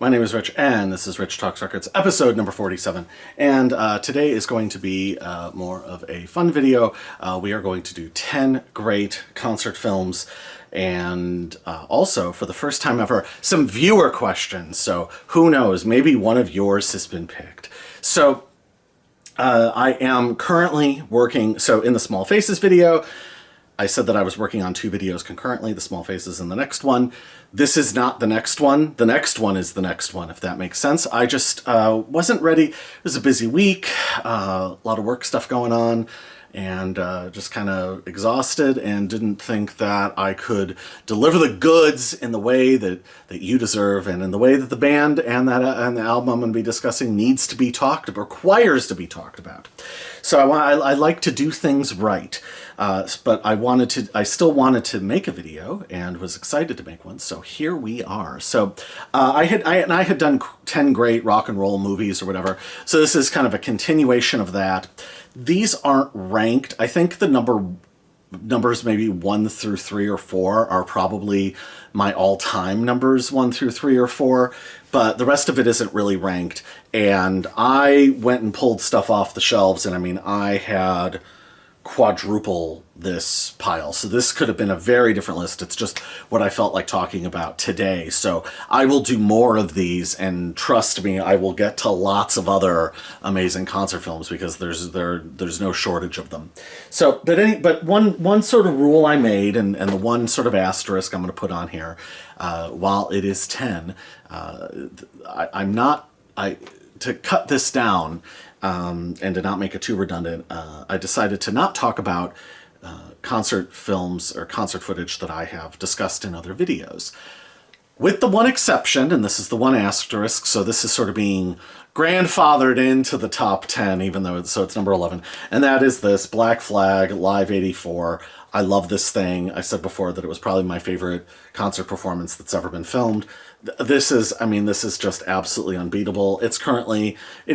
My name is Rich, and this is Rich Talks Records, episode number 47. And today is going to be more of a fun video. We are going to do 10 great concert films, and also, for the first time ever, some viewer questions. So who knows, maybe one of yours has been picked. So I am currently working, so in the Small Faces video, I said that I was working on 2 videos concurrently, the Small Faces and the next one. This is not the next one. The next one is the next one, if that makes sense. I just wasn't ready. It was a busy week, a lot of work stuff going on, and just kind of exhausted, and didn't think that I could deliver the goods in the way that you deserve, and in the way that the band and the album I'm going to be discussing needs to be talked about, requires to be talked about. So I like to do things right, but I still wanted to make a video, and was excited to make one. So here we are. So I had done 10 great rock and roll movies or whatever. So this is kind of a continuation of that. These aren't ranked. I think the numbers maybe 1 through 3 or 4 are probably my all-time numbers, 1 through 3 or 4, but the rest of it isn't really ranked. And I went and pulled stuff off the shelves, and I mean, I had quadruple this pile. So this could have been a very different list. It's just what I felt like talking about today. So I will do more of these, and trust me, I will get to lots of other amazing concert films, because there's no shortage of them. So, but one sort of rule I made, and the one sort of asterisk I'm going to put on here, while it is 10, to cut this down, and to not make it too redundant, I decided to not talk about concert films or concert footage that I have discussed in other videos. With the one exception, and this is the one asterisk, so this is sort of being grandfathered into the top 10, even though it's number 11, and that is this Black Flag Live 84. I love this thing. I said before that it was probably my favorite concert performance that's ever been filmed. This is just absolutely unbeatable. It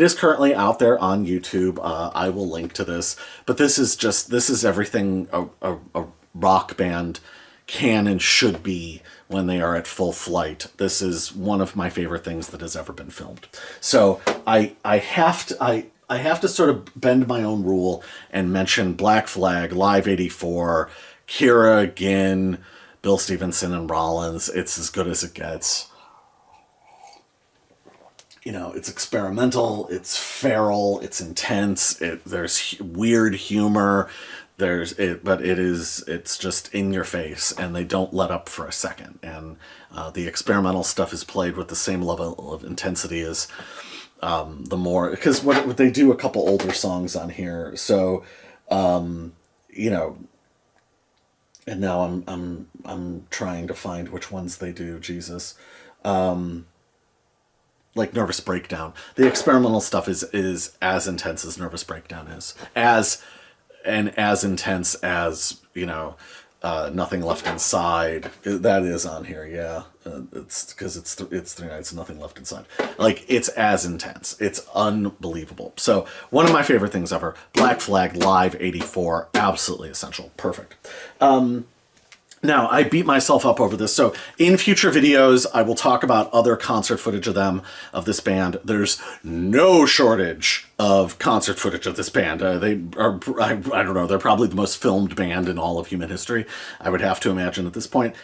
is currently out there on YouTube. I will link to this, but this is everything a rock band can and should be when they are at full flight. This is one of my favorite things that has ever been filmed. So I have to sort of bend my own rule and mention Black Flag, Live 84, Kira, Ginn, Bill Stevenson, and Rollins. It's as good as it gets. You know, it's experimental, it's feral, it's intense, there's weird humor, but it's just in your face, and they don't let up for a second. And the experimental stuff is played with the same level of intensity as the more, because what they do a couple older songs on here. So, you know, and now I'm trying to find which ones they do. Jesus. Like Nervous Breakdown. The experimental stuff is as intense as Nervous Breakdown is. As intense as, you know, Nothing Left Inside. That is on here, yeah. It's because it's 3 Nights, Nothing Left Inside. Like, it's as intense. It's unbelievable. So, one of my favorite things ever. Black Flag Live 84. Absolutely essential. Perfect. Now, I beat myself up over this, so in future videos, I will talk about other concert footage of this band. There's no shortage of concert footage of this band. They are, I don't know, they're probably the most filmed band in all of human history, I would have to imagine at this point.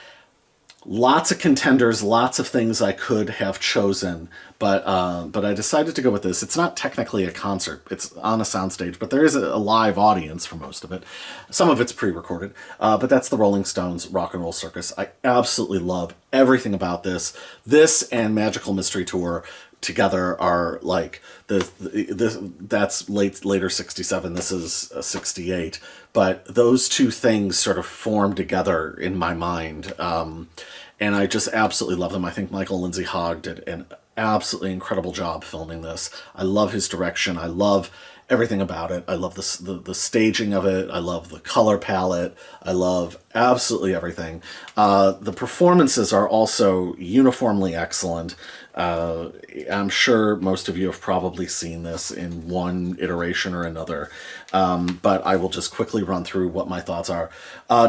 Lots of contenders, lots of things I could have chosen, but I decided to go with this. It's not technically a concert. It's on a soundstage, but there is a live audience for most of it. Some of it's pre-recorded, but that's the Rolling Stones Rock and Roll Circus. I absolutely love everything about this. This and Magical Mystery Tour together are like that's later 67. This is 68, but those two things sort of form together in my mind, and I just absolutely love them. I think Michael Lindsay Hogg did an absolutely incredible job filming this. I love his direction. I love everything about it. I love the staging of it. I love the color palette. I love absolutely everything. The performances are also uniformly excellent. I'm sure most of you have probably seen this in one iteration or another, but I will just quickly run through what my thoughts are.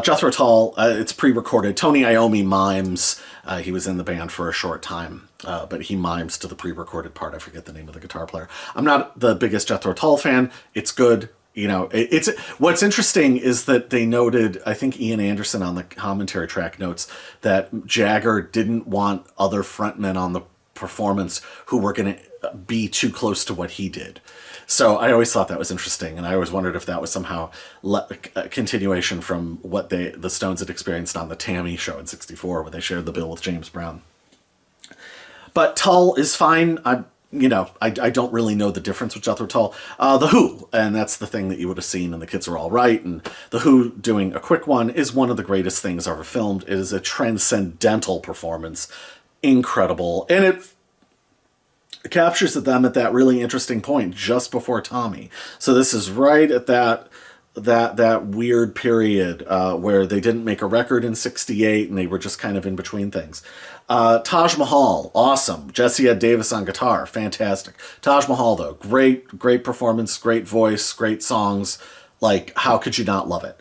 Jethro Tull, it's pre-recorded. Tony Iommi mimes. He was in the band for a short time, but he mimes to the pre-recorded part. I forget the name of the guitar player. I'm not the biggest Jethro Tull fan. It's good. You know, it's what's interesting is that they noted, I think Ian Anderson on the commentary track notes that Jagger didn't want other frontmen on the performance who were going to be too close to what he did. So I always thought that was interesting, and I always wondered if that was somehow a continuation from what the Stones had experienced on the Tammy show in '64 when they shared the bill with James Brown. But Tull is fine. I don't really know the difference with Jethro Tull. The Who, and that's the thing that you would have seen in The Kids Are All Right, and The Who doing a quick one is one of the greatest things ever filmed. It is a transcendental performance. Incredible. And it captures them at that really interesting point just before Tommy. So this is right at that weird period where they didn't make a record in '68 and they were just kind of in between things. Taj Mahal, awesome. Jesse Ed Davis on guitar, fantastic. Taj Mahal, though, great performance, great voice, great songs. Like, how could you not love it?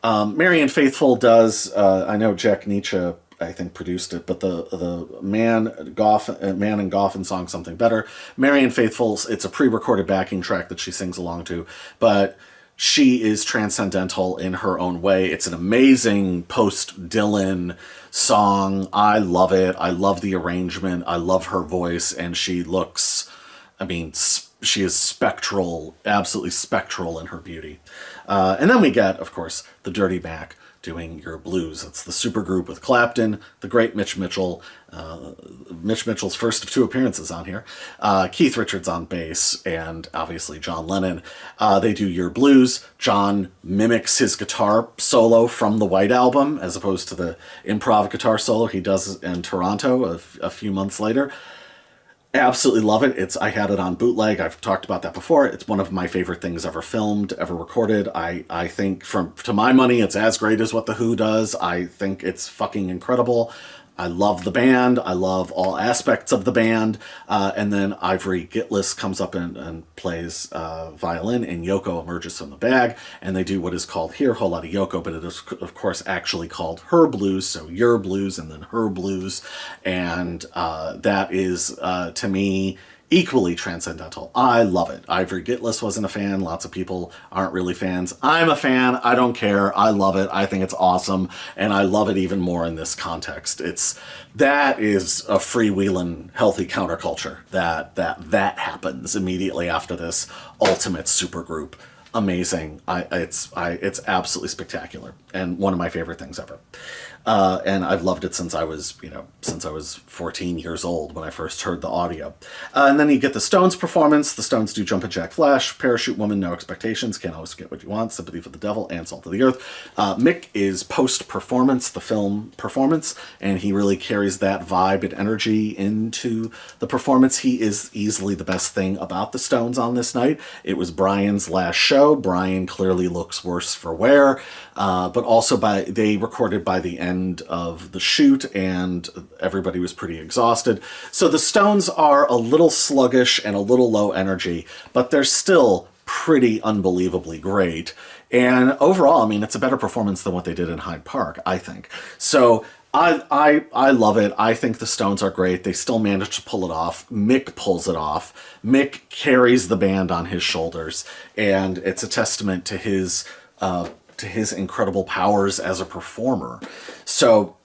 Marianne Faithfull does, I know Jack Nietzsche, I think, produced it, but the Man and Goffin song Something Better. Marianne Faithfull's, it's a pre-recorded backing track that she sings along to, but she is transcendental in her own way. It's an amazing post-Dylan song. I love it. I love the arrangement. I love her voice, and she looks, she is spectral, absolutely spectral in her beauty. And then we get, of course, the Dirty Mac doing Your Blues. It's the supergroup with Clapton, the great Mitch Mitchell, Mitch Mitchell's first of two appearances on here, Keith Richards on bass, and obviously John Lennon. They do Your Blues. John mimics his guitar solo from the White Album as opposed to the improv guitar solo he does in Toronto a few months later. Absolutely love it. I had it on bootleg. I've talked about that before. It's one of my favorite things ever filmed, ever recorded. I think, to my money, it's as great as what The Who does. I think it's fucking incredible. I love the band. I love all aspects of the band. And then Ivory Gitlis comes up and plays violin, and Yoko emerges from the bag, and they do what is called here Whole Lotta Yoko, but it is, of course, actually called Her Blues, so Your Blues and then Her Blues. And that is, to me, equally transcendental. I love it. Ivory Gitlis wasn't a fan. Lots of people aren't really fans. I'm a fan. I don't care. I love it. I think it's awesome. And I love it even more in this context. That is a freewheeling, healthy counterculture that happens immediately after this ultimate supergroup. Amazing. It's absolutely spectacular and one of my favorite things ever. And I've loved it since I was 14 years old when I first heard the audio. And then you get the Stones performance. The Stones do Jumpin' Jack Flash, Parachute Woman, No Expectations, Can't Always Get What You Want, Sympathy for the Devil, and Salt of the Earth. Mick is post-performance, the film performance, and he really carries that vibe and energy into the performance. He is easily the best thing about the Stones on this night. It was Brian's last show. Brian clearly looks worse for wear, but also they recorded by the end of the shoot, and everybody was pretty exhausted. So the Stones are a little sluggish and a little low energy, but they're still pretty unbelievably great. And overall, it's a better performance than what they did in Hyde Park, I think. So I love it. I think the Stones are great. They still manage to pull it off. Mick pulls it off. Mick carries the band on his shoulders, and it's a testament to his incredible powers as a performer. So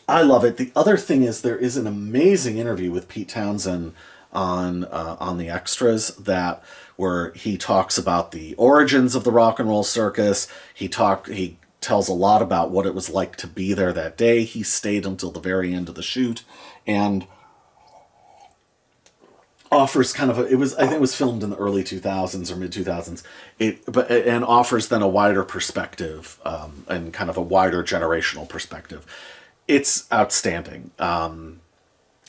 I love it. The other thing is there is an amazing interview with Pete Townsend on the extras where he talks about the origins of the rock and roll circus. He tells a lot about what it was like to be there that day. He stayed until the very end of the shoot and offers kind of I think it was filmed in the early 2000s or mid 2000s. And offers then a wider perspective and kind of a wider generational perspective. It's outstanding.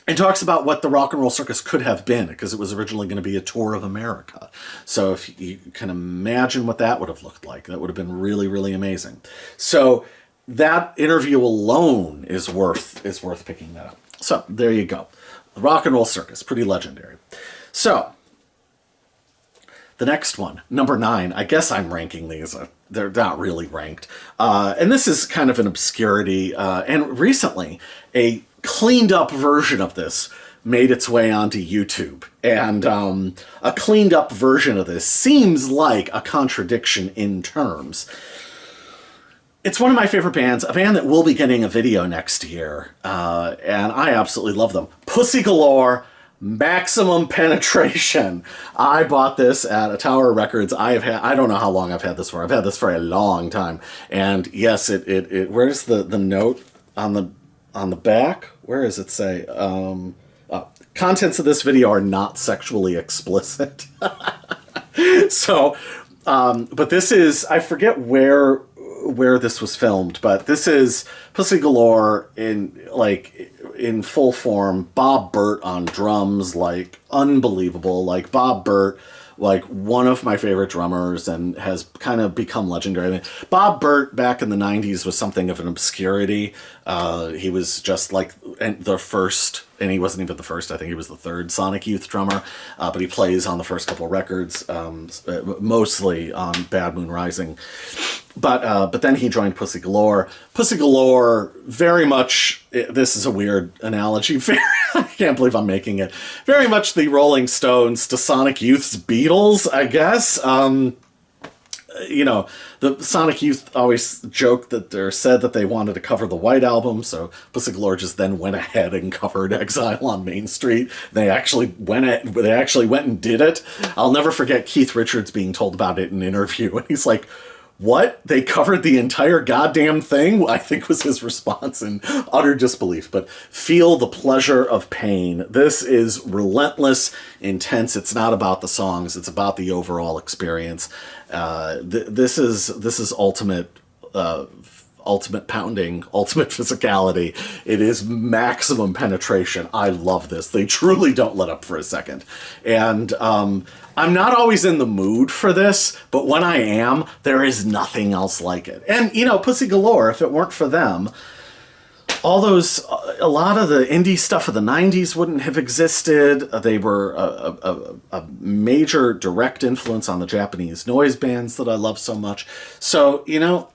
And talks about what the rock and roll circus could have been, because it was originally going to be a tour of America. So if you can imagine what that would have looked like, that would have been really, really amazing. So that interview alone is worth picking that up. So there you go. The Rock and Roll Circus, pretty legendary. So the next one, number 9. I guess I'm ranking these. They're not really ranked. And this is kind of an obscurity. And recently, a cleaned up version of this made its way onto YouTube. And a cleaned up version of this seems like a contradiction in terms. It's one of my favorite bands, a band that will be getting a video next year. And I absolutely love them. Pussy Galore, Maximum Penetration. I bought this at a Tower Records. I don't know how long I've had this for. I've had this for a long time. And yes, it where's the note on the back? Where does it say? Contents of this video are not sexually explicit. So, but this is, I forget where this was filmed, but this is Pussy Galore in full form. Bob Burt on drums, like unbelievable. Like Bob Burt, like one of my favorite drummers, and has kind of become legendary. I mean, Bob Burt back in the 90s was something of an obscurity. He was just like the first, and he wasn't even the first, I think he was the third Sonic Youth drummer, but he plays on the first couple records, mostly on Bad Moon Rising. But then he joined Pussy Galore. Pussy Galore, very much, this is a weird analogy, I can't believe I'm making it, very much the Rolling Stones to Sonic Youth's Beatles, I guess. You know, the Sonic Youth always joked that said that they wanted to cover the White Album, so Pussy Galore just then went ahead and covered Exile on Main Street. They actually went and did it. I'll never forget Keith Richards being told about it in an interview, and he's like, "What? They covered the entire goddamn thing?" I think was his response in utter disbelief. But Feel the Pleasure of Pain. This is relentless, intense. It's not about the songs. It's about the overall experience. This is ultimate pounding, ultimate physicality. It is maximum penetration. I love this. They truly don't let up for a second. And I'm not always in the mood for this, but when I am, there is nothing else like it. And, you know, Pussy Galore, if it weren't for them, a lot of the indie stuff of the 90s wouldn't have existed. They were a major direct influence on the Japanese noise bands that I love so much. So, you know,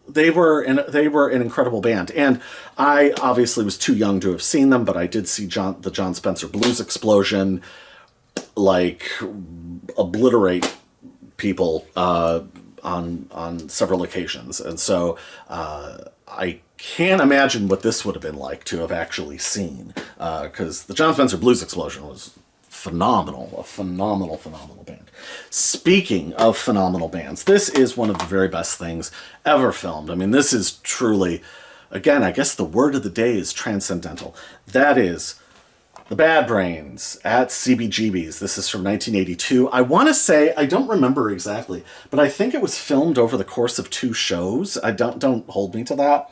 they were an incredible band. And I obviously was too young to have seen them, but I did see the John Spencer Blues Explosion, like, obliterate people on several occasions. And so I can't imagine what this would have been like to have actually seen, because the John Spencer Blues Explosion was phenomenal, a phenomenal band. Speaking of phenomenal bands, this is one of the very best things ever filmed. I mean, this is truly, again, I guess the word of the day is transcendental. That is The Bad Brains at CBGB's. This is from 1982. I want to say, I don't remember exactly, but I think it was filmed over the course of 2 shows. Don't hold me to that.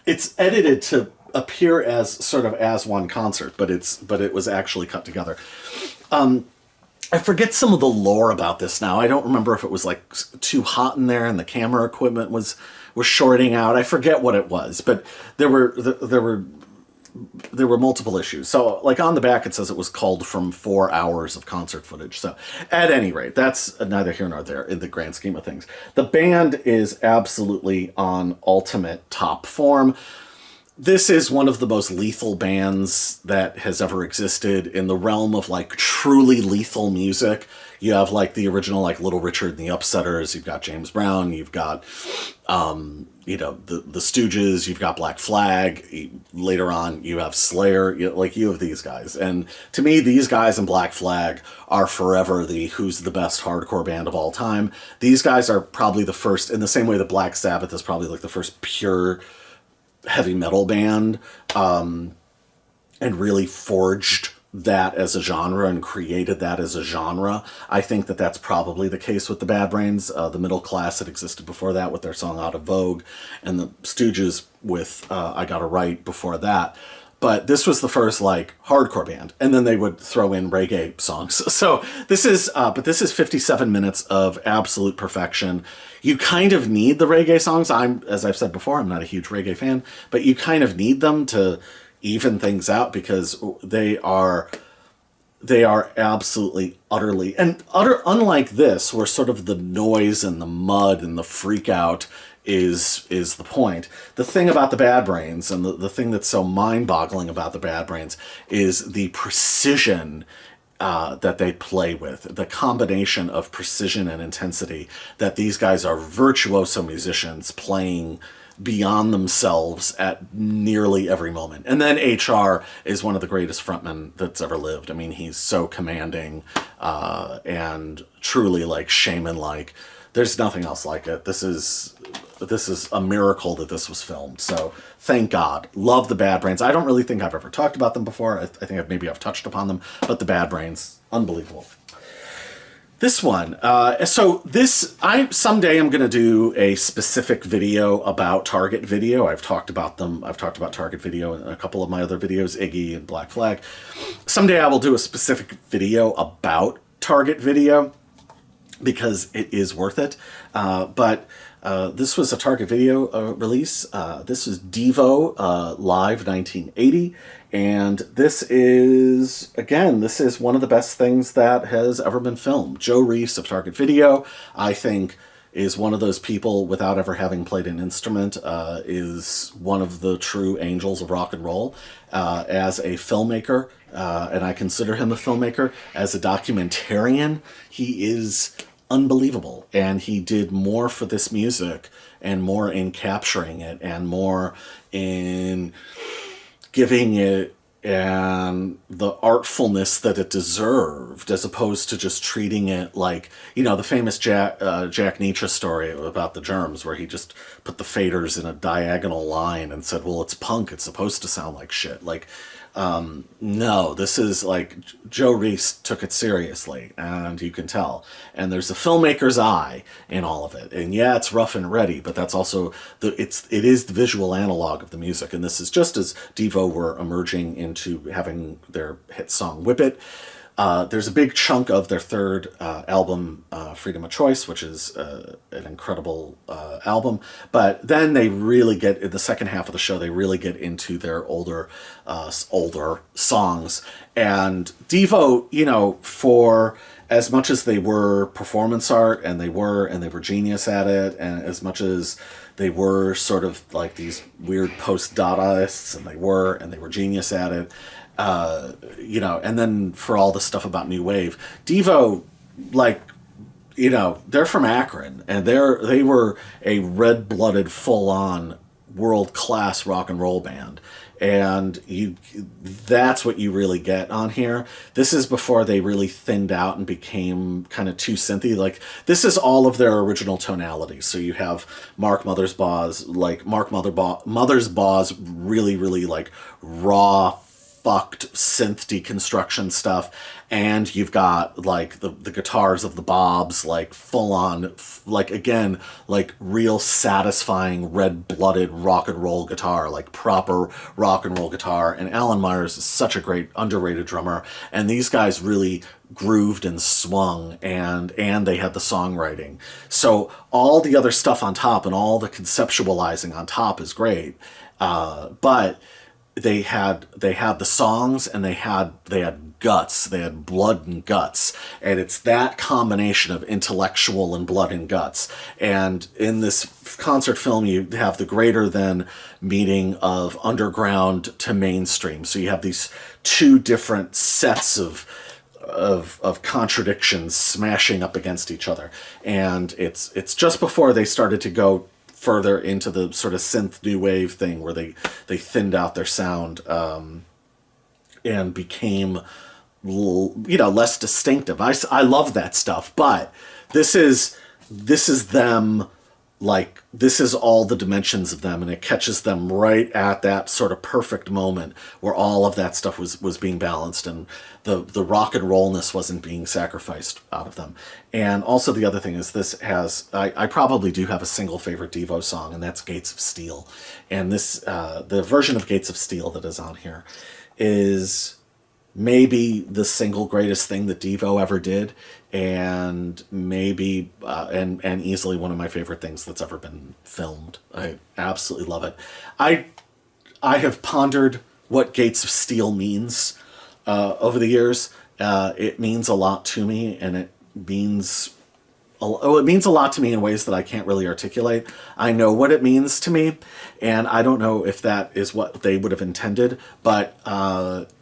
It's edited to appear as sort of as one concert, but it was actually cut together. I forget some of the lore about this now. I don't remember if it was like too hot in there and the camera equipment was shorting out. I forget what it was, but there were multiple issues. So, like, on the back it says it was culled from 4 hours of concert footage. So, at any rate, that's neither here nor there in the grand scheme of things. The band is absolutely on ultimate top form. This is one of the most lethal bands that has ever existed in the realm of, like, truly lethal music. You have, like, the original, like, Little Richard and the Upsetters. You've got James Brown. You've got, you know, the Stooges. You've got Black Flag. Later on, you have Slayer. You have these guys. And to me, these guys and Black Flag are forever the who's the best hardcore band of all time. These guys are probably the first, in the same way that Black Sabbath is probably, like, the first pure heavy metal band, and really forged that as a genre and created that as a genre. I think that that's probably the case with the Bad Brains. The Middle Class had existed before that with their song Out of Vogue, and the Stooges with I Gotta Write before that. but this was the first like hardcore band, and then they would throw in reggae songs. So this is, but this is 57 minutes of absolute perfection. You kind of need the reggae songs. As I've said before, I'm not a huge reggae fan, but you kind of need them to even things out because they are absolutely utterly unlike this, where sort of the noise and the mud and the freak out is the point. The thing about the Bad Brains, and the thing that's so mind-boggling about the Bad Brains, is the precision that they play with, the combination of precision and intensity, that these guys are virtuoso musicians playing beyond themselves at nearly every moment. And then HR is one of the greatest frontmen that's ever lived. I mean, he's so commanding and truly like shaman-like. There's nothing else like it. This is a miracle that this was filmed. So thank God. Love the Bad Brains. I don't really think I've ever talked about them before. I think maybe I've touched upon them, but the Bad Brains, unbelievable. This one, someday I'm going to do a specific video about Target Video. I've talked about them. I've talked about Target Video in a couple of my other videos, Iggy and Black Flag. Someday I will do a specific video about Target Video because it is worth it. But this was a Target Video release. This is Devo Live 1980. And this is one of the best things that has ever been filmed. Joe Reese of Target Video, I think, is one of those people, without ever having played an instrument, is one of the true angels of rock and roll. As a filmmaker, and I consider him a filmmaker, as a documentarian, he is unbelievable. And he did more for this music, and more in capturing it, and more in giving it and the artfulness that it deserved, as opposed to just treating it like, the famous Jack Nietzsche story about the Germs, where he just put the faders in a diagonal line and said, well, it's punk, it's supposed to sound like shit. Like, no, this is like, Joe Reese took it seriously, and you can tell. And there's a filmmaker's eye in all of it. And yeah, it's rough and ready, but that's also it is the visual analog of the music. And this is just as Devo were emerging into having their hit song Whip It. There's a big chunk of their third album, Freedom of Choice, which is an incredible album. But then they really get, in the second half of the show, they really get into their older songs. And Devo, for as much as they were performance art, and they were genius at it, and as much as they were sort of like these weird post-Dadaists, and they were genius at it, and then for all the stuff about New Wave, Devo, they're from Akron, and they were a red-blooded, full-on, world-class rock and roll band. And that's what you really get on here. This is before they really thinned out and became kind of too synthy. Like, this is all of their original tonalities. So you have Mark Mothersbaugh's, really, really, like, raw, fucked synth deconstruction stuff, and you've got like the guitars of the Bobs, like full on, like, again, like real satisfying red-blooded rock and roll guitar, like proper rock and roll guitar. And Alan Myers is such a great underrated drummer, and these guys really grooved and swung, and they had the songwriting. So all the other stuff on top and all the conceptualizing on top is great, but they had the songs, and they had guts, they had blood and guts, and it's that combination of intellectual and blood and guts. And in this concert film, you have the greater than meeting of underground to mainstream. So you have these two different sets of contradictions smashing up against each other, and it's just before they started to go further into the sort of synth new wave thing, where they thinned out their sound and became, less distinctive. I love that stuff, but this is them like this is all the dimensions of them, and it catches them right at that sort of perfect moment where all of that stuff was being balanced, and the rock and rollness wasn't being sacrificed out of them. And also the other thing is this has I probably do have a single favorite Devo song, and that's Gates of Steel. And this the version of Gates of Steel that is on here is maybe the single greatest thing that Devo ever did, and maybe and easily one of my favorite things that's ever been filmed. I absolutely love it. I have pondered what Gates of Steel means over the years. It means a lot to me, and it means a lot to me in ways that I can't really articulate. I know what it means to me, and I don't know if that is what they would have intended, but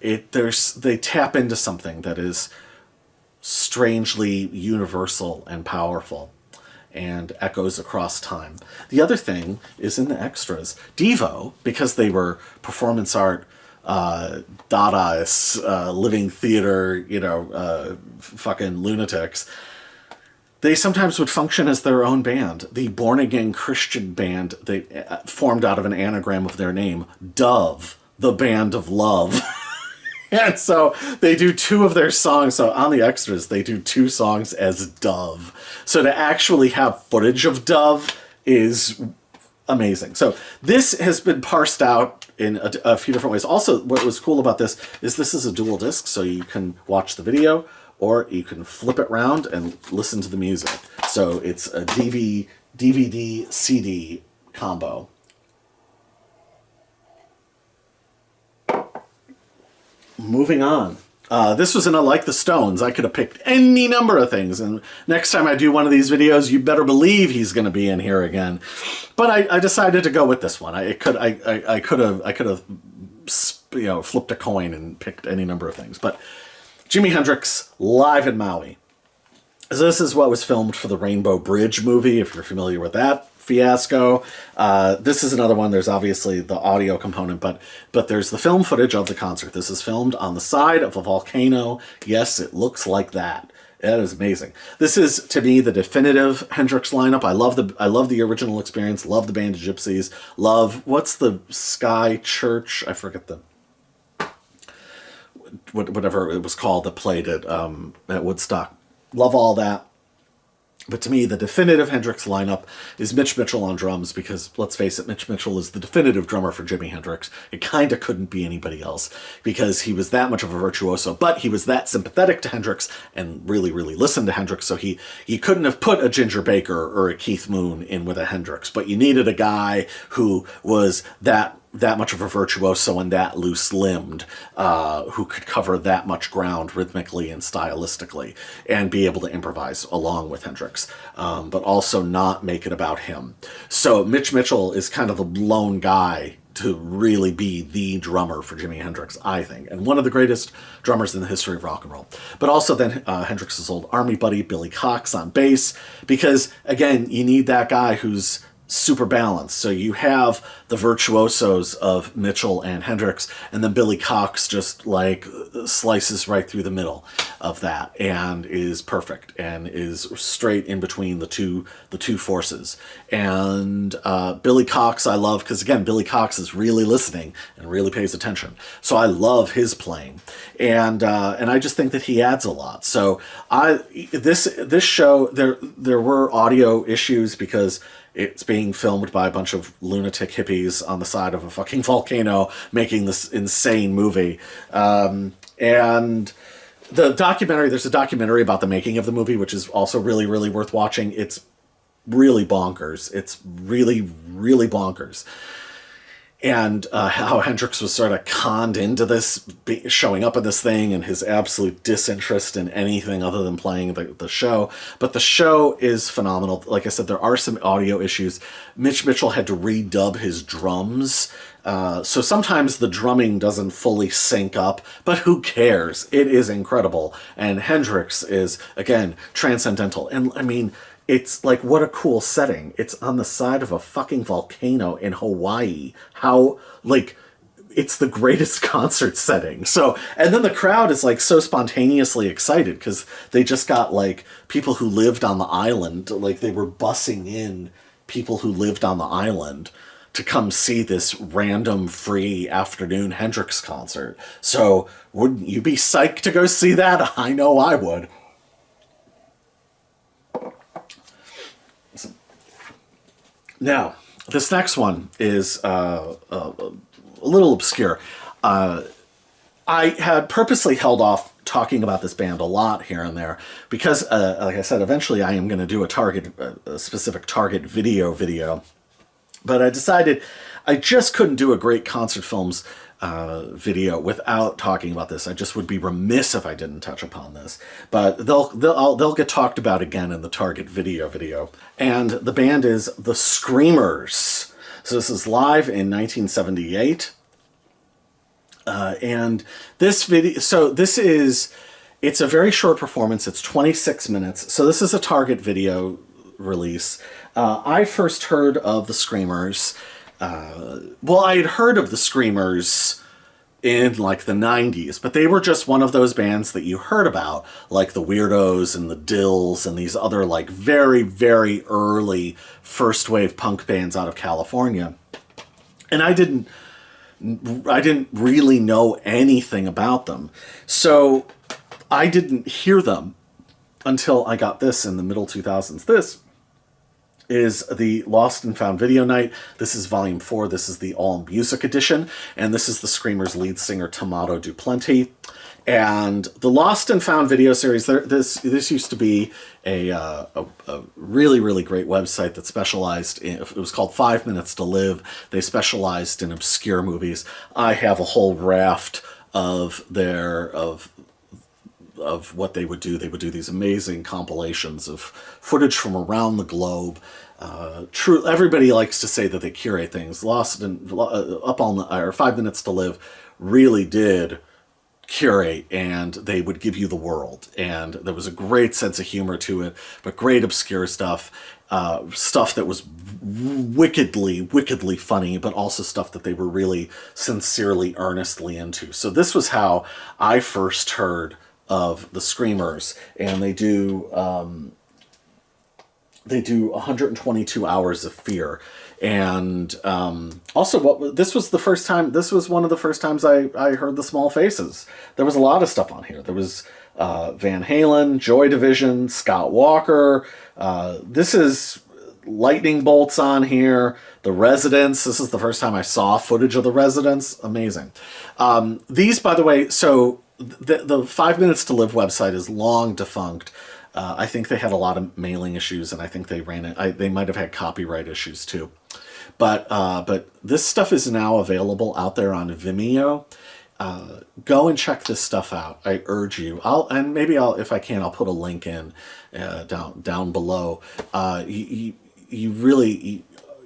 they tap into something that is strangely universal and powerful and echoes across time. The other thing is in the extras. Devo, because they were performance art Dadaists, living theater, fucking lunatics, they sometimes would function as their own band. The Born Again Christian band, they formed out of an anagram of their name, Dove, the Band of Love. And so they do two of their songs. So on the extras, they do two songs as Dove. So to actually have footage of Dove is amazing. So this has been parsed out in a few different ways. Also, what was cool about this is a dual disc, so you can watch the video or you can flip it around and listen to the music. So it's a DVD CD combo. Moving on. This was in a Like the Stones. I could have picked any number of things, and next time I do one of these videos, you better believe he's going to be in here again. But I decided to go with this one. I could have flipped a coin and picked any number of things. But Jimi Hendrix live in Maui. So this is what was filmed for the Rainbow Bridge movie, if you're familiar with that fiasco. This is another one. There's obviously the audio component, but there's the film footage of the concert. This is filmed on the side of a volcano. Yes, it looks like that. That is amazing. This is, to me, the definitive Hendrix lineup. I love the original Experience. Love the Band of Gypsies. Love, what's the Sky Church? I forget whatever it was called that played at Woodstock. Love all that. But to me, the definitive Hendrix lineup is Mitch Mitchell on drums, because, let's face it, Mitch Mitchell is the definitive drummer for Jimi Hendrix. It kind of couldn't be anybody else, because he was that much of a virtuoso, but he was that sympathetic to Hendrix and really, really listened to Hendrix, so he couldn't have put a Ginger Baker or a Keith Moon in with a Hendrix, but you needed a guy who was that much of a virtuoso and that loose-limbed, who could cover that much ground rhythmically and stylistically and be able to improvise along with Hendrix, but also not make it about him. So Mitch Mitchell is kind of the lone guy to really be the drummer for Jimi Hendrix, I think, and one of the greatest drummers in the history of rock and roll. But also then Hendrix's old army buddy, Billy Cox, on bass, because, again, you need that guy who's super balanced. So you have the virtuosos of Mitchell and Hendrix, and then Billy Cox just like slices right through the middle of that and is perfect and is straight in between the two forces. And Billy Cox I love because, again, Billy Cox is really listening and really pays attention. So I love his playing, and I just think that he adds a lot. So this show, there were audio issues because it's being filmed by a bunch of lunatic hippies on the side of a fucking volcano making this insane movie. And the documentary, there's a documentary about the making of the movie, which is also really, really worth watching. It's really bonkers. It's really, really bonkers. And how Hendrix was sort of conned into this, showing up in this thing, and his absolute disinterest in anything other than playing the show. But the show is phenomenal. Like I said, there are some audio issues. Mitch Mitchell had to redub his drums. So sometimes the drumming doesn't fully sync up, but who cares? It is incredible. And Hendrix is, again, transcendental. And I mean, it's like, what a cool setting. It's on the side of a fucking volcano in Hawaii. How, like, it's the greatest concert setting. So, and then the crowd is like so spontaneously excited because they just got like people who lived on the island, like they were bussing in people who lived on the island to come see this random free afternoon Hendrix concert. So wouldn't you be psyched to go see that? I know I would. Now, this next one is a little obscure. I had purposely held off talking about this band a lot here and there because, like I said, eventually I am going to do a specific Target video. But I decided I just couldn't do a great concert films video without talking about this. I just would be remiss if I didn't touch upon this. But they'll get talked about again in the Target video. And the band is The Screamers. So this is live in 1978. And this video, it's a very short performance. It's 26 minutes. So this is a Target video release. I first heard of the Screamers. I had heard of the Screamers in like the 90s, but they were just one of those bands that you heard about, like the Weirdos and the Dills and these other like very, very early first wave punk bands out of California. And I didn't really know anything about them. So I didn't hear them until I got this in the middle 2000s. This is the Lost and Found Video Night. This is Volume 4. This is the All Music Edition. And this is the Screamers lead singer, Tomato Duplanty. And the Lost and Found video series, this used to be a really, really great website that specialized in, it was called 5 Minutes to Live. They specialized in obscure movies. I have a whole raft of what they would do. They would do these amazing compilations of footage from around the globe. Everybody likes to say that they curate things. Lost and 5 Minutes to Live really did curate, and they would give you the world. And there was a great sense of humor to it, but great obscure stuff. Stuff that was wickedly funny, but also stuff that they were really sincerely, earnestly into. So this was how I first heard of the Screamers, and they do 122 Hours of Fear. And also, this was one of the first times I heard the Small Faces. There was a lot of stuff on here. There was Van Halen, Joy Division, Scott Walker. This is Lightning Bolts on here. The Residents. This is the first time I saw footage of the Residents. Amazing. These, by the way, so the 5 Minutes to Live website is long defunct. I think they had a lot of mailing issues, and I think they ran it. They might have had copyright issues too. But this stuff is now available out there on Vimeo. Go and check this stuff out. I urge you. If I can, I'll put a link in down below.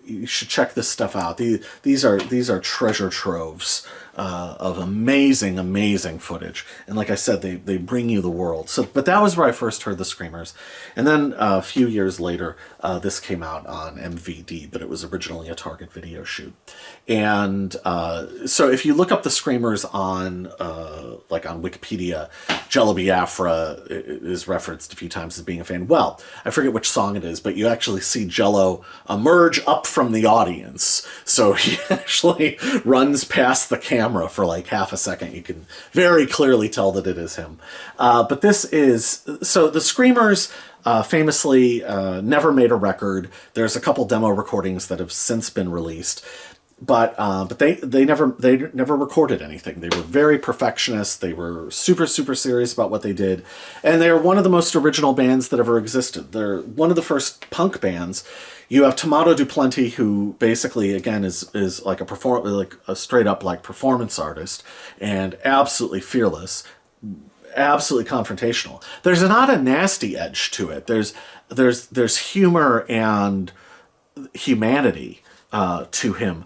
You should check this stuff out. These are treasure troves of amazing footage. And like I said, they bring you the world. But that was where I first heard the Screamers. And then a few years later, this came out on MVD, but it was originally a Target video shoot. And so if you look up the Screamers on Wikipedia, Jello Biafra is referenced a few times as being a fan. Well, I forget which song it is, but you actually see Jello emerge up from the audience. So he actually runs past the camera for like half a second. You can very clearly tell that it is him. But this is... So the Screamers famously never made a record. There's a couple demo recordings that have since been released. But they never recorded anything. They were very perfectionist. They were super serious about what they did, and they're one of the most original bands that ever existed. They're one of the first punk bands. You have Tomato Duplanty, who basically again is like a straight up like performance artist, and absolutely fearless, absolutely confrontational. There's not a nasty edge to it. There's humor and humanity to him.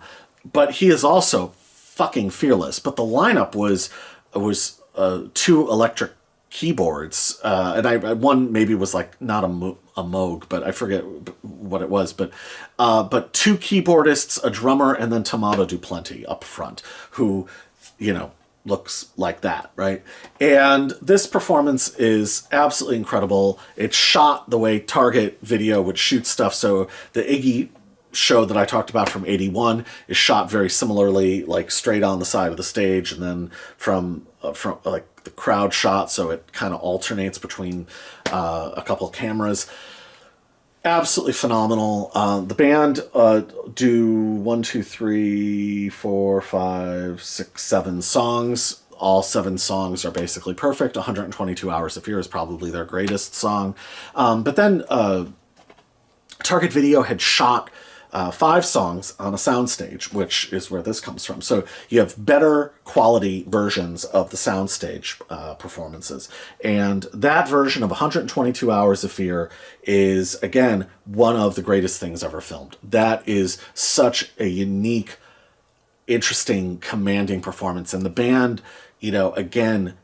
But he is also fucking fearless. But the lineup was 2 electric keyboards, and one maybe was like not a Moog, but I forget what it was. But 2 keyboardists, a drummer, and then Tomato Duplanty up front, who looks like that, right? And this performance is absolutely incredible. It's shot the way Target Video would shoot stuff. So the Iggy show that I talked about from '81 is shot very similarly, like straight on the side of the stage, and then from like the crowd shot, so it kind of alternates between a couple cameras. Absolutely phenomenal. The band do 1, 2, 3, 4, 5, 6, 7 songs. All 7 songs are basically perfect. 122 Hours of Fear is probably their greatest song. But then Target Video had shot 5 songs on a soundstage, which is where this comes from. So you have better quality versions of the soundstage performances. And that version of 122 Hours of Fear is, again, one of the greatest things ever filmed. That is such a unique, interesting, commanding performance. And the band, you know, again,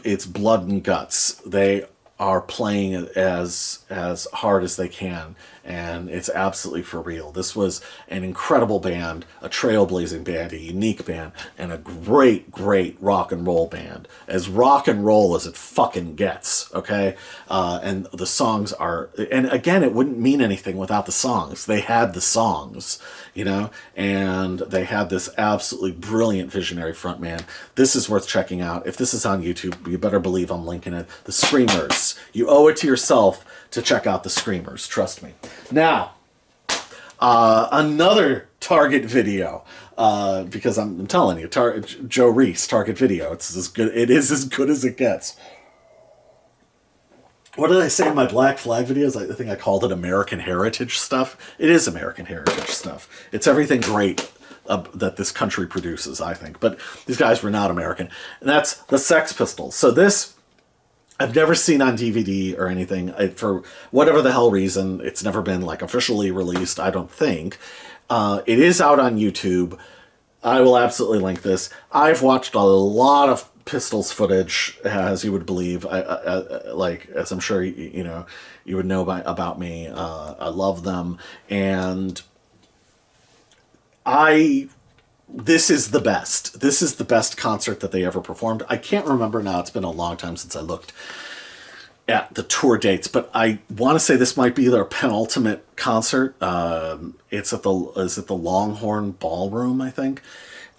it's blood and guts. They are playing as hard as they can, and it's absolutely for real. This was an incredible band, a trailblazing band, a unique band, and a great, great rock and roll band. As rock and roll as it fucking gets, okay? And the songs are... And again, it wouldn't mean anything without the songs. They had the songs, you know? And they had this absolutely brilliant visionary frontman. This is worth checking out. If this is on YouTube, you better believe I'm linking it. The Screamers. You owe it to yourself to check out the Screamers. Trust me. Now, another Target Video, because I'm telling you, Joe Reese, Target Video. It's as good. It is as good as it gets. What did I say in my Black Flag videos? I think I called it American Heritage stuff. It is American Heritage stuff. It's everything great that this country produces, I think. But these guys were not American. And that's the Sex Pistols. So this... I've never seen on DVD or anything. For whatever the hell reason, it's never been like officially released, I don't think. It is out on YouTube. I will absolutely link this. I've watched a lot of Pistols footage, as you would believe. Like, as I'm sure you know, you would know about me. I love them, and this is the best. This is the best concert that they ever performed. I can't remember now. It's been a long time since I looked at the tour dates, but I want to say this might be their penultimate concert. It's at the Longhorn Ballroom, I think.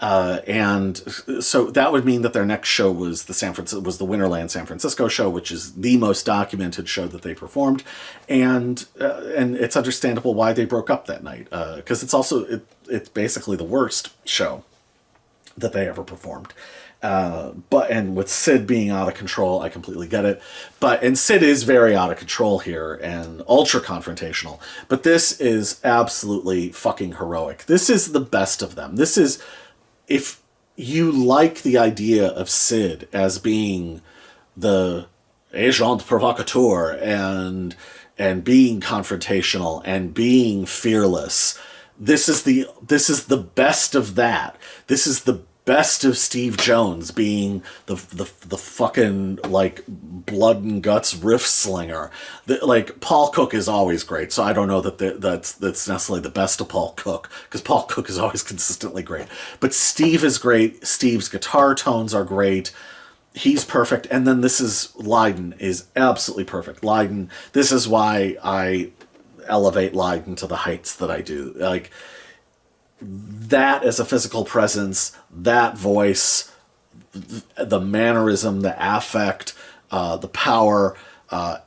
And so that would mean that their next show was the Winterland San Francisco show, which is the most documented show that they performed, and it's understandable why they broke up that night, because it's basically the worst show that they ever performed. And with Sid being out of control, I completely get it. And Sid is very out of control here and ultra confrontational. But this is absolutely fucking heroic. This is the best of them. This is, if you like the idea of Sid as being the agent provocateur and being confrontational and being fearless, this is the best of that. This is the best of Steve Jones being the fucking like blood and guts riff slinger. Like Paul Cook is always great, so I don't know that's necessarily the best of Paul Cook, because Paul Cook is always consistently great. But Steve is great. Steve's guitar tones are great. He's perfect. And then Lydon is absolutely perfect. Lydon, this is why I elevate Lydon to the heights that I do. Like, that as a physical presence, that voice, the mannerism, the affect, the power,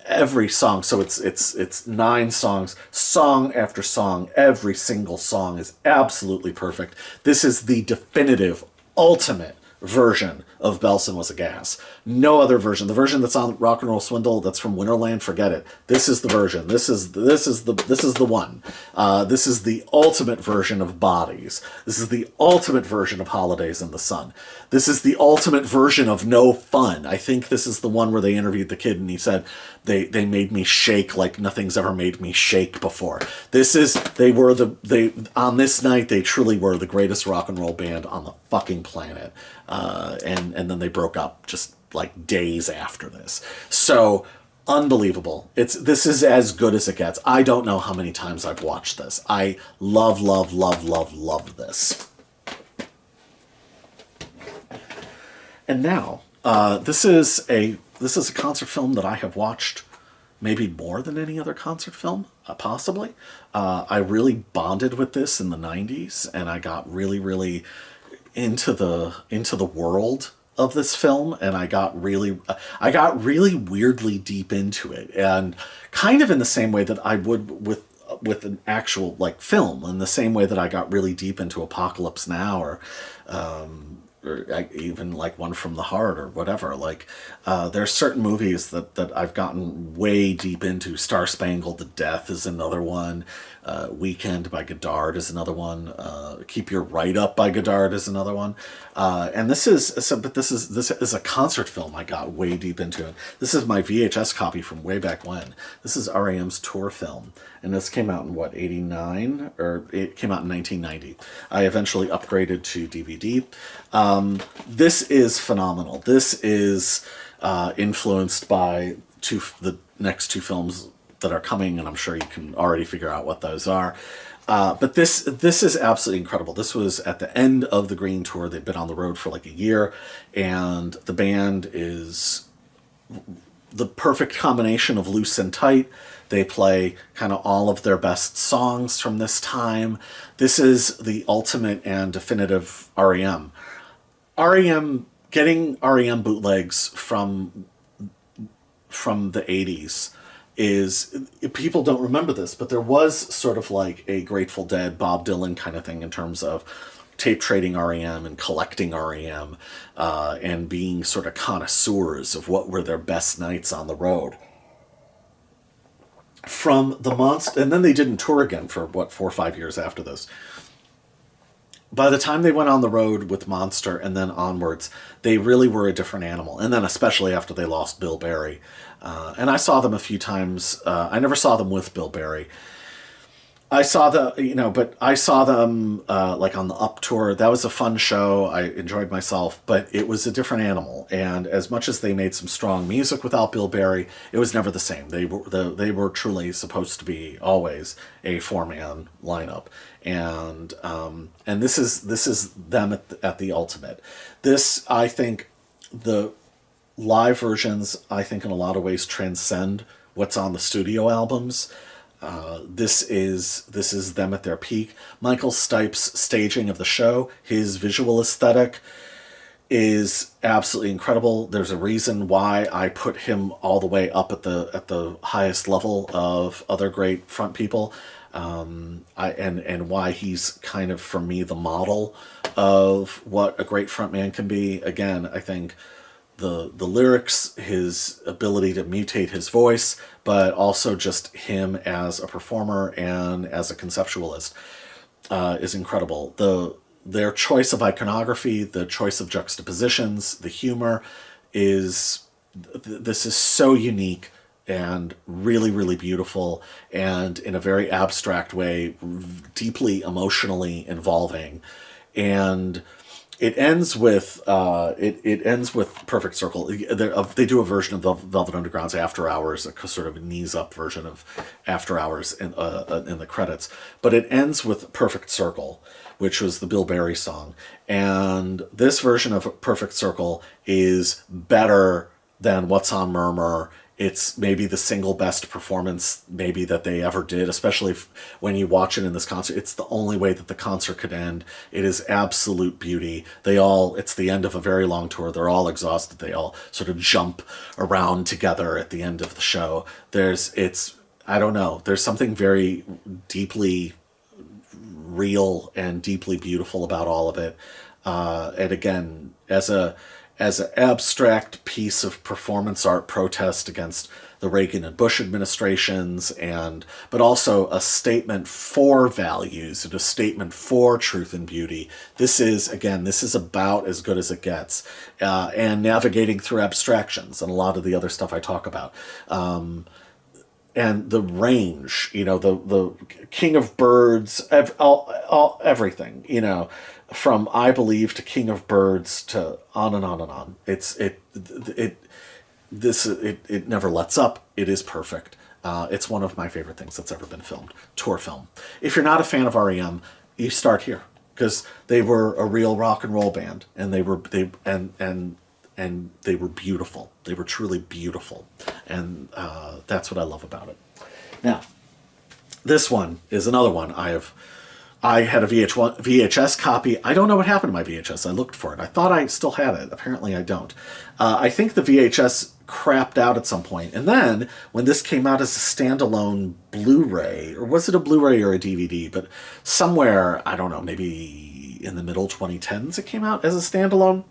every song. So it's 9 songs, song after song. Every single song is absolutely perfect. This is the definitive, ultimate version of Belson Was a Gas. No other version. The version that's on Rock and Roll Swindle, that's from Winterland, forget it. This is the version. This is the one. This is the ultimate version of Bodies. This is the ultimate version of Holidays in the Sun. This is the ultimate version of No Fun. I think this is the one where they interviewed the kid and he said they made me shake like nothing's ever made me shake before. On this night they truly were the greatest rock and roll band on the fucking planet. And then they broke up just like days after this. So unbelievable. This is as good as it gets. I don't know how many times I've watched this. I love this. And now, this is a concert film that I have watched maybe more than any other concert film, possibly. I really bonded with this in the 90s, and I got really, really into the world of this film, and I got really weirdly deep into it, and kind of in the same way that I would with an actual like film, in the same way that I got really deep into Apocalypse Now, or even like One from the Heart or whatever. Like, there's certain movies that I've gotten way deep into. Star Spangled to Death is another one. Weekend by Godard is another one. Keep Your Right Up by Godard is another one. And this is a concert film I got way deep into. This is my VHS copy from way back when. This is REM's tour film. And this came out in, what, 89? Or it came out in 1990. I eventually upgraded to DVD. This is phenomenal. This is influenced by the next two films that are coming, and I'm sure you can already figure out what those are. But this is absolutely incredible. This was at the end of the Green Tour. They've been on the road for like a year, and the band is the perfect combination of loose and tight. They play kind of all of their best songs from this time. This is the ultimate and definitive REM. Getting REM bootlegs from the 80s is, people don't remember this, but there was sort of like a Grateful Dead, Bob Dylan kind of thing in terms of tape trading REM and collecting REM, and being sort of connoisseurs of what were their best nights on the road. From the Monster, and then they didn't tour again for, what, 4 or 5 years after this. By the time they went on the road with Monster and then onwards, they really were a different animal. And then especially after they lost Bill Berry. And I saw them a few times. I never saw them with Bill Berry. I saw but I saw them like on the Up tour. That was a fun show. I enjoyed myself, but it was a different animal. And as much as they made some strong music without Bill Berry, it was never the same. They were truly supposed to be always a 4-man lineup. And this is them at the ultimate. This, I think, the live versions, I think in a lot of ways transcend what's on the studio albums. This is them at their peak. Michael Stipe's staging of the show, his visual aesthetic is absolutely incredible. There's a reason why I put him all the way up at the highest level of other great front people. And why he's kind of, for me, the model of what a great frontman can be. Again, I think the lyrics, his ability to mutate his voice, but also just him as a performer and as a conceptualist is incredible. Their choice of iconography, the choice of juxtapositions, the humor this is so unique and really, really beautiful, and in a very abstract way, deeply emotionally involving. And it ends with Perfect Circle. They do a version of Velvet Underground's After Hours, a sort of knees up version of After Hours in the credits. But it ends with Perfect Circle, which was the Bill Berry song. And this version of Perfect Circle is better than What's on Murmur. It's maybe the single best performance maybe that they ever did, especially when you watch it in this concert. It's the only way that the concert could end. It is absolute beauty. It's the end of a very long tour. They're all exhausted. They all sort of jump around together at the end of the show. I don't know. There's something very deeply real and deeply beautiful about all of it. And again, as an abstract piece of performance art protest against the Reagan and Bush administrations, but also a statement for values and a statement for truth and beauty. This is about as good as it gets, and navigating through abstractions and a lot of the other stuff I talk about. And the range, the King of Birds, everything, from I Believe to King of Birds to on and on and on. It never lets up. It is perfect. It's one of my favorite things that's ever been filmed. Tour film. If you're not a fan of REM, you start here, because they were a real rock and roll band, and and they were beautiful. They were truly beautiful. And that's what I love about it. Now, this one is another one I had a VHS copy. I don't know what happened to my VHS. I looked for it. I thought I still had it. Apparently I don't. I think the VHS crapped out at some point. And then, when this came out as a standalone Blu-ray, or was it a Blu-ray or a DVD? But somewhere, I don't know, maybe in the middle 2010s it came out as a standalone.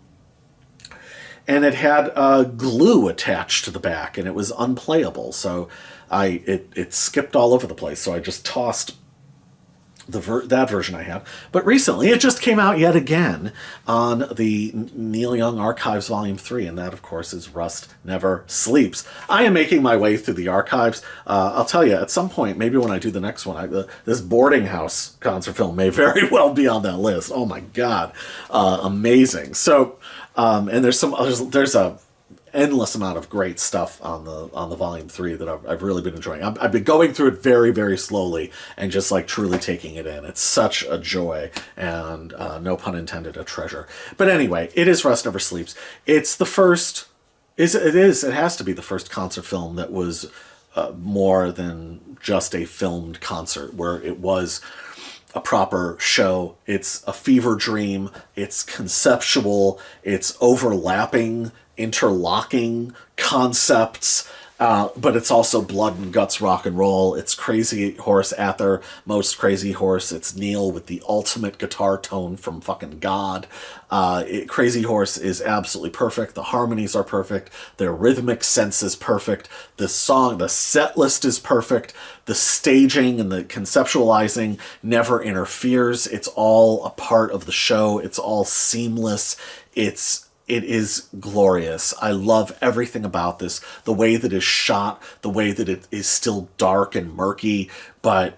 And it had glue attached to the back, and it was unplayable. So it skipped all over the place. So I just tossed that version I had. But recently, it just came out yet again on the Neil Young Archives Volume 3, and that, of course, is Rust Never Sleeps. I am making my way through the archives. I'll tell you, at some point, maybe when I do the next one, this Boarding House concert film may very well be on that list. Oh my God. Amazing. So, and there's a endless amount of great stuff on the volume 3 that I've really been enjoying. I've been going through it very, very slowly and just like truly taking it in. It's such a joy and no pun intended, a treasure. But anyway, it is Rust Never Sleeps. It's the first. It has to be the first concert film that was more than just a filmed concert, where it was a proper show. It's a fever dream. It's conceptual. It's overlapping, interlocking concepts, but it's also blood and guts rock and roll. It's Crazy Horse Ather, most Crazy Horse. It's Neil with the ultimate guitar tone from fucking God. Crazy Horse is absolutely perfect. The harmonies are perfect. Their rhythmic sense is perfect. The set list is perfect. The staging and the conceptualizing never interferes. It's all a part of the show. It's all seamless. It is glorious. I love everything about this. The way that it's shot, the way that it is still dark and murky, but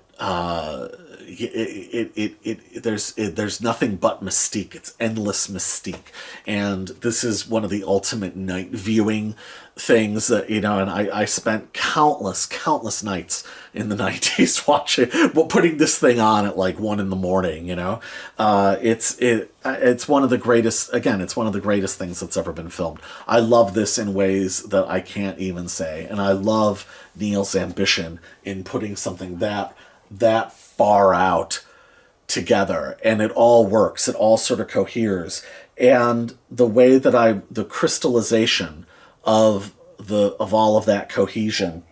there's nothing but mystique. It's endless mystique. And this is one of the ultimate night viewing things that, and I spent countless nights in the 90s putting this thing on at like 1 a.m. It's one of the greatest, again, it's one of the greatest things that's ever been filmed. I love this in ways that I can't even say. And I love Neil's ambition in putting something that far out together, and it all works. It all sort of coheres. And the way that the crystallization of all of that cohesion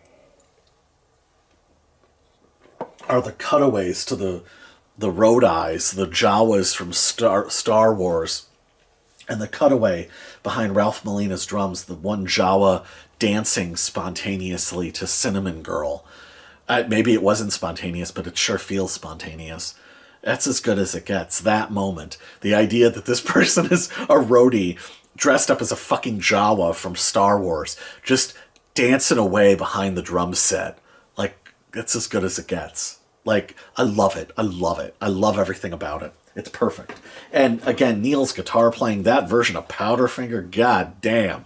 are the cutaways to the road eyes, the Jawas from Star Wars, and the cutaway behind Ralph Molina's drums, the one Jawa dancing spontaneously to Cinnamon Girl. Maybe it wasn't spontaneous, but it sure feels spontaneous. That's as good as it gets. That moment. The idea that this person is a roadie dressed up as a fucking Jawa from Star Wars, just dancing away behind the drum set. Like, that's as good as it gets. Like, I love it. I love it. I love everything about it. It's perfect. And again, Neil's guitar playing, that version of Powderfinger, god damn.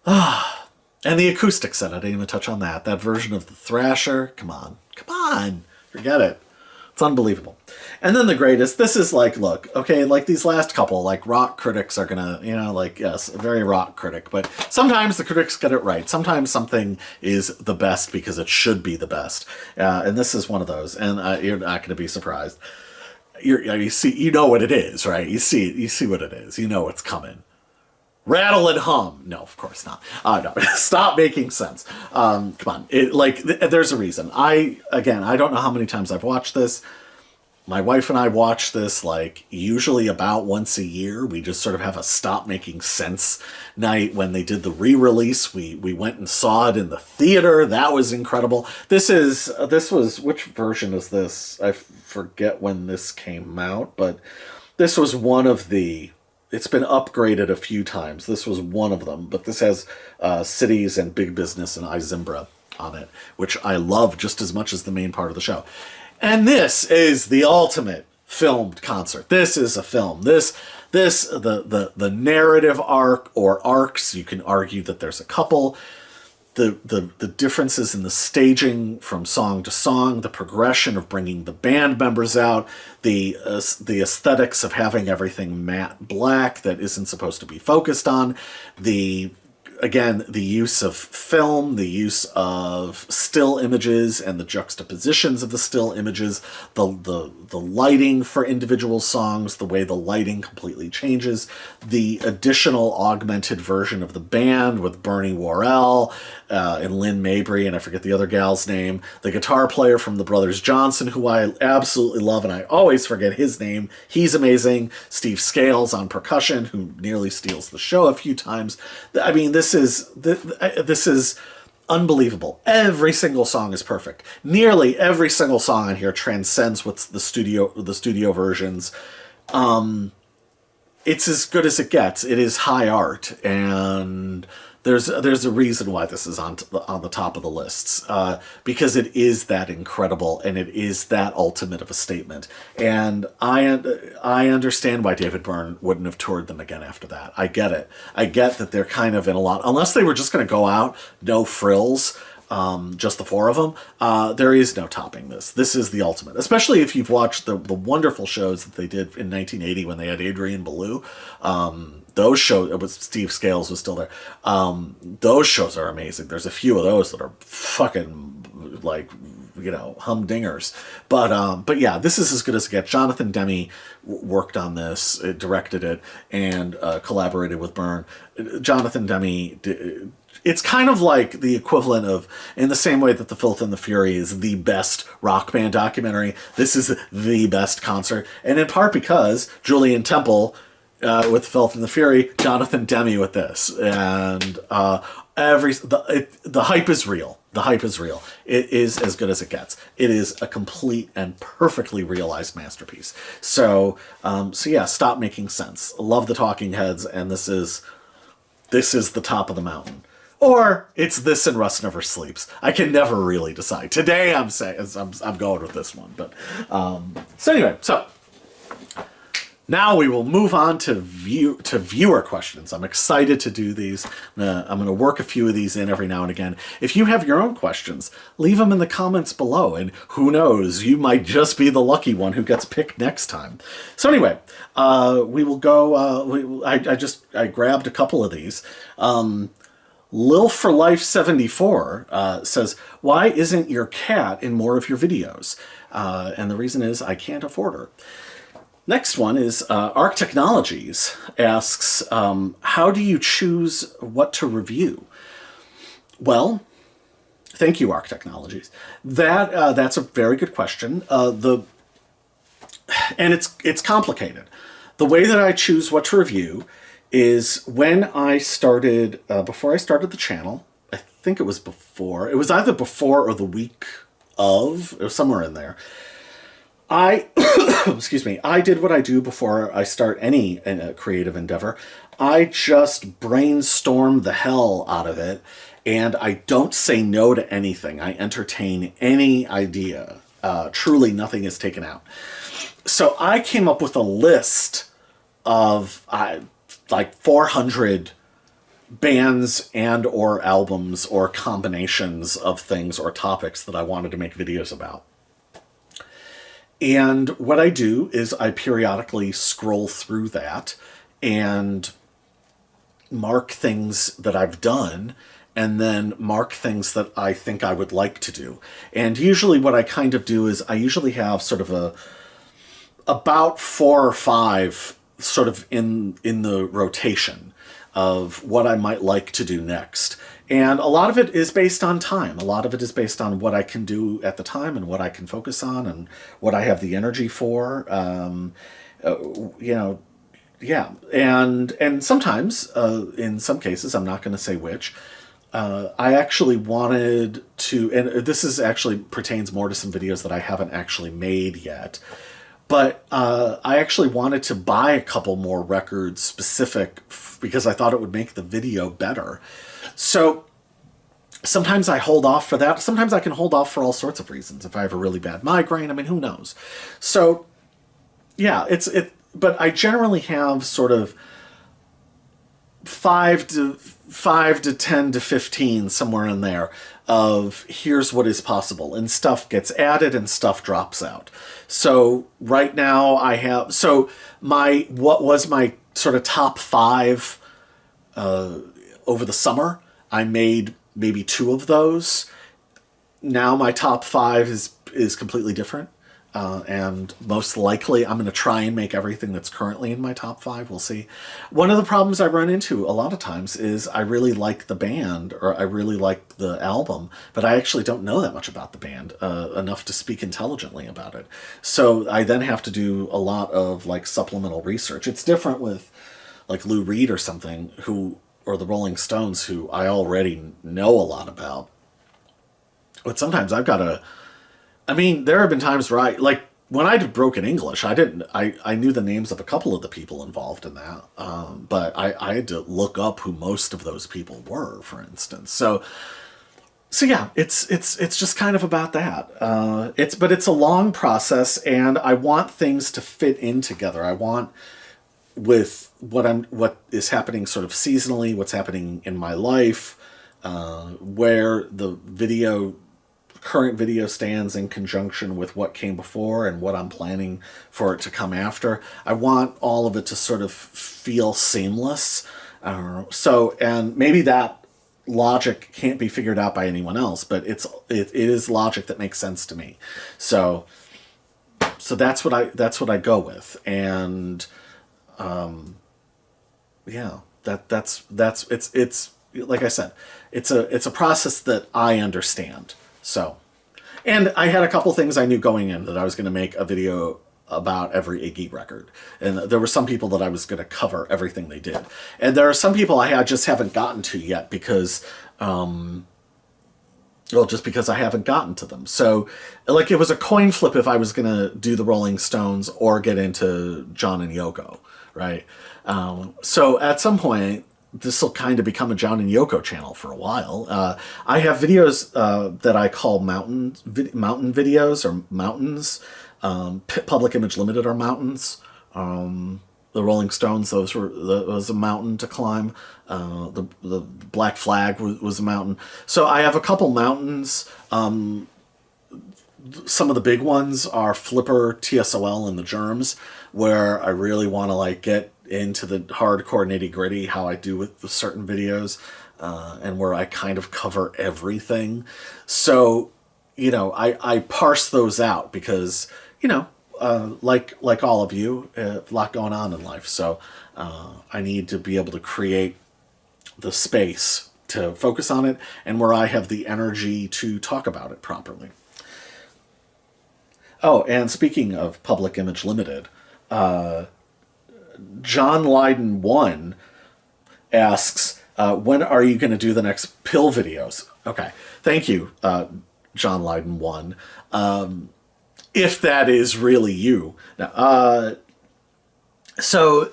And the acoustics in it, I didn't even touch on that. That version of the Thrasher, come on, forget it. It's unbelievable. And then the greatest, this is like, look, okay, like these last couple, like rock critics are gonna, yes, very rock critic, but sometimes the critics get it right. Sometimes something is the best because it should be the best. And this is one of those, and you're not gonna be surprised. You see, you know what it is, right? You see what it is. You know it's coming. Rattle and hum. No, of course not. No, stop making sense. Come on. There's a reason. I don't know how many times I've watched this. My wife and I watch this usually about once a year. We just sort of have a stop making sense night. When they did the re-release, we went and saw it in the theater. That was incredible. This was, which version is this? I forget when this came out, but this was one of the, it's been upgraded a few times. This was one of them, but this has Cities and Big Business and Izimbra on it, which I love just as much as the main part of the show. And this is the ultimate filmed concert. This is a film. The narrative arc, or arcs, you can argue that there's a couple. the differences in the staging from song to song, the progression of bringing the band members out, the aesthetics of having everything matte black that isn't supposed to be focused on, again, the use of film, the use of still images and the juxtapositions of the still images, the lighting for individual songs, the way the lighting completely changes, the additional augmented version of the band with Bernie Worrell and Lynn Mabry, and I forget the other gal's name, the guitar player from the Brothers Johnson, who I absolutely love, and I always forget his name. He's amazing. Steve Scales on percussion, who nearly steals the show a few times. I mean, this is unbelievable. Every single song is perfect. Nearly every single song on here transcends what's the studio versions. It's as good as it gets. It is high art, and there's a reason why this is on the top of the lists, because it is that incredible and it is that ultimate of a statement. And I understand why David Byrne wouldn't have toured them again after that. I get it. I get that they're kind of in a lot, unless they were just going to go out, no frills, just the four of them. There is no topping this. This is the ultimate, especially if you've watched the wonderful shows that they did in 1980 when they had Adrian Belew. Those shows, it was Steve Scales was still there. Those shows are amazing. There's a few of those that are fucking like, humdingers. But yeah, this is as good as it gets. Jonathan Demme worked on this, directed it, and collaborated with Byrne. Jonathan Demme, it's kind of like the equivalent of, in the same way that The Filth and the Fury is the best rock band documentary, this is the best concert. And in part because Julian Temple with Filth and the Fury, Jonathan Demme with this. And the hype is real. The hype is real. It is as good as it gets. It is a complete and perfectly realized masterpiece. So yeah, Stop Making Sense. Love the Talking Heads, and this is the top of the mountain. Or it's this and Rust Never Sleeps. I can never really decide. Today I'm going with this one. But so anyway, now we will move on to viewer questions. I'm excited to do these. I'm going to work a few of these in every now and again. If you have your own questions, leave them in the comments below, and who knows, you might just be the lucky one who gets picked next time. So anyway, we will go. I grabbed a couple of these. Lil for Life 74 says, "Why isn't your cat in more of your videos?" And the reason is I can't afford her. Next one is Arc Technologies asks, how do you choose what to review? Well, thank you, Arc Technologies. That's a very good question. And it's complicated. The way that I choose what to review is when I started, before I started the channel, I think it was before, it was either before or the week of, it was somewhere in there. Excuse me, I did what I do before I start any creative endeavor. I just brainstorm the hell out of it, and I don't say no to anything. I entertain any idea. Truly, nothing is taken out. So I came up with a list of like 400 bands and or albums or combinations of things or topics that I wanted to make videos about. And what I do is I periodically scroll through that and mark things that I've done, and then mark things that I think I would like to do. And usually what I kind of do is I usually have sort of about 4 or 5 sort of in the rotation of what I might like to do next. And a lot of it is based on time. A lot of it is based on what I can do at the time and what I can focus on and what I have the energy for. Yeah. And sometimes, in some cases, I'm not going to say which, I actually wanted to, and this is actually pertains more to some videos that I haven't actually made yet, but I actually wanted to buy a couple more records specific because I thought it would make the video better. So sometimes I hold off for that. Sometimes I can hold off for all sorts of reasons. If I have a really bad migraine, I mean, who knows? So yeah, but I generally have sort of 5 to 5 to 10 to 15, somewhere in there, of here's what is possible, and stuff gets added and stuff drops out. So right now I have, so what was my sort of top 5 over the summer, I made maybe 2 of those. Now my top 5 is completely different. And most likely I'm going to try and make everything that's currently in my top 5. We'll see. One of the problems I run into a lot of times is I really like the band, or I really like the album, but I actually don't know that much about the band, enough to speak intelligently about it. So I then have to do a lot of like supplemental research. It's different with like Lou Reed or something, or the Rolling Stones, who I already know a lot about. But sometimes I've got to, I mean, there have been times where like when I did Broken English, I knew the names of a couple of the people involved in that. But I had to look up who most of those people were, for instance. So yeah, it's just kind of about that. But it's a long process, and I want things to fit in together. I want, with what is happening sort of seasonally, what's happening in my life, where the current video stands in conjunction with what came before and what I'm planning for it to come after. I want all of it to sort of feel seamless. And maybe that logic can't be figured out by anyone else, but it is logic that makes sense to me. So that's what I go with. And yeah, that's it's like I said, it's a process that I understand. So, and I had a couple things I knew going in that I was going to make a video about every Iggy record, and there were some people that I was going to cover everything they did, and there are some people I just haven't gotten to yet because, just because I haven't gotten to them. So, like, it was a coin flip if I was going to do the Rolling Stones or get into John and Yoko, right? So at some point, this will kind of become a John and Yoko channel for a while. I have videos that I call mountain videos, or mountains. Public Image Limited are mountains. The Rolling Stones, those was a mountain to climb. The Black Flag was a mountain. So I have a couple mountains. Some of the big ones are Flipper, TSOL, and the Germs, where I really want to like get into the hardcore nitty-gritty, how I do with certain videos, and where I kind of cover everything. So, I parse those out because, like all of you, a lot going on in life. So I need to be able to create the space to focus on it, and where I have the energy to talk about it properly. Oh, and speaking of Public Image Limited, John Lydon 1 asks, when are you going to do the next pill videos? Okay, thank you, John Lydon 1. If that is really you. Now, so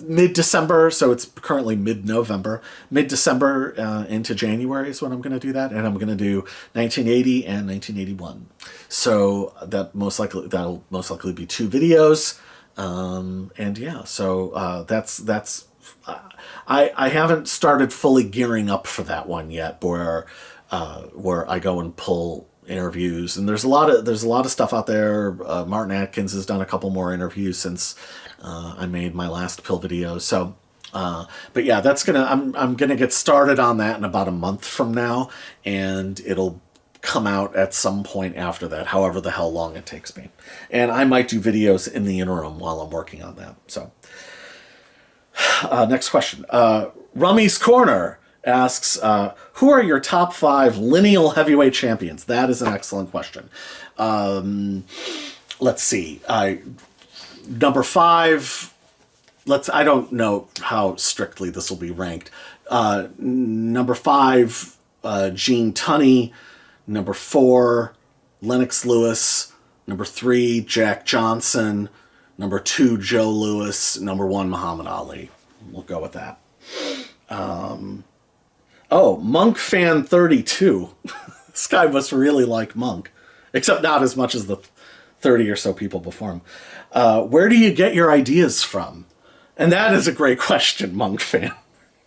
mid-December, so it's currently mid-November. Mid-December into January is when I'm going to do that, and I'm going to do 1980 and 1981. So that'll most likely be 2 videos. And yeah, so that's I haven't started fully gearing up for that one yet, where I go and pull interviews, and there's a lot of stuff out there. Martin Atkins has done a couple more interviews since I made my last pill video. So but yeah, I'm gonna get started on that in about a month from now, and it'll come out at some point after that, however the hell long it takes me. And I might do videos in the interim while I'm working on that. So, next question. Rummy's Corner asks, who are your top 5 lineal heavyweight champions? That is an excellent question. Let's see. Number 5, I don't know how strictly this will be ranked. Number 5, Gene Tunney. Number 4, Lennox Lewis. Number 3, Jack Johnson. Number 2, Joe Louis. Number 1, Muhammad Ali. We'll go with that. Monk Fan 32. This guy must really like Monk. Except not as much as the 30 or so people before him. Where do you get your ideas from? And that is a great question, Monk Fan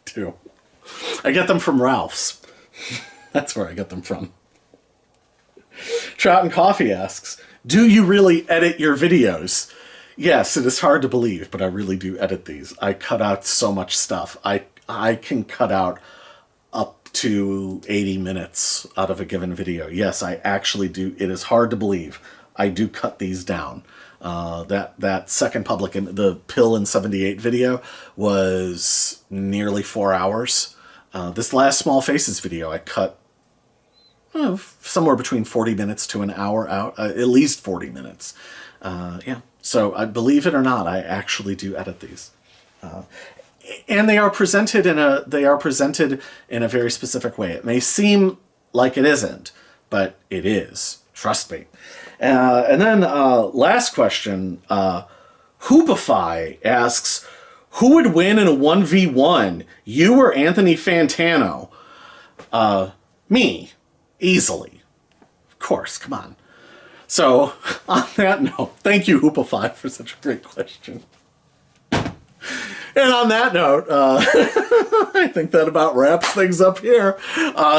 2. I get them from Ralph's. That's where I get them from. Trout and Coffee asks, do you really edit your videos? Yes, it is hard to believe, but I really do edit these. I cut out so much stuff. I can cut out up to 80 minutes out of a given video. Yes, I actually do. It is hard to believe. I do cut these down. That second public, the Pill in 78 video was nearly 4 hours. This last Small Faces video, I cut somewhere between 40 minutes to an hour out, at least 40 minutes. Yeah. So I believe it or not, I actually do edit these. And they are presented in a very specific way. It may seem like it isn't, but it is. Trust me. And then last question, Hoopify asks, who would win in a 1v1, you or Anthony Fantano? Me. Easily. Of course, come on. So, on that note, thank you, Hoopify, for such a great question. And on that note, I think that about wraps things up here.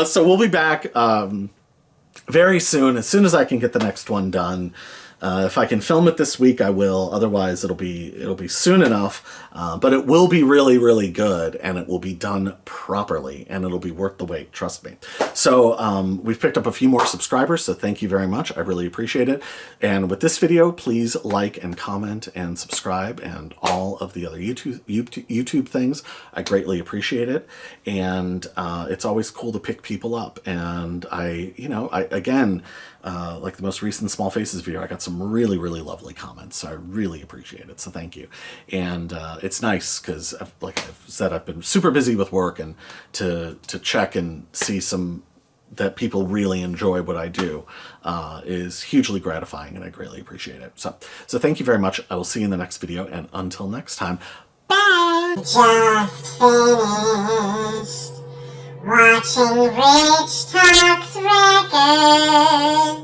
So we'll be back very soon as I can get the next one done. If I can film it this week, I will. Otherwise, it'll be soon enough. But it will be really, really good, and it will be done properly, and it'll be worth the wait. Trust me. So we've picked up a few more subscribers, so thank you very much. I really appreciate it. And with this video, please like and comment and subscribe, and all of the other YouTube things. I greatly appreciate it, and it's always cool to pick people up. And I again. Like the most recent Small Faces video, I got some really, really lovely comments. So I really appreciate it. So thank you. And it's nice because, like I've said, I've been super busy with work, and to check and see that people really enjoy what I do is hugely gratifying, and I greatly appreciate it. So thank you very much. I will see you in the next video, and until next time, bye! Just finished watching Rich Talks Records.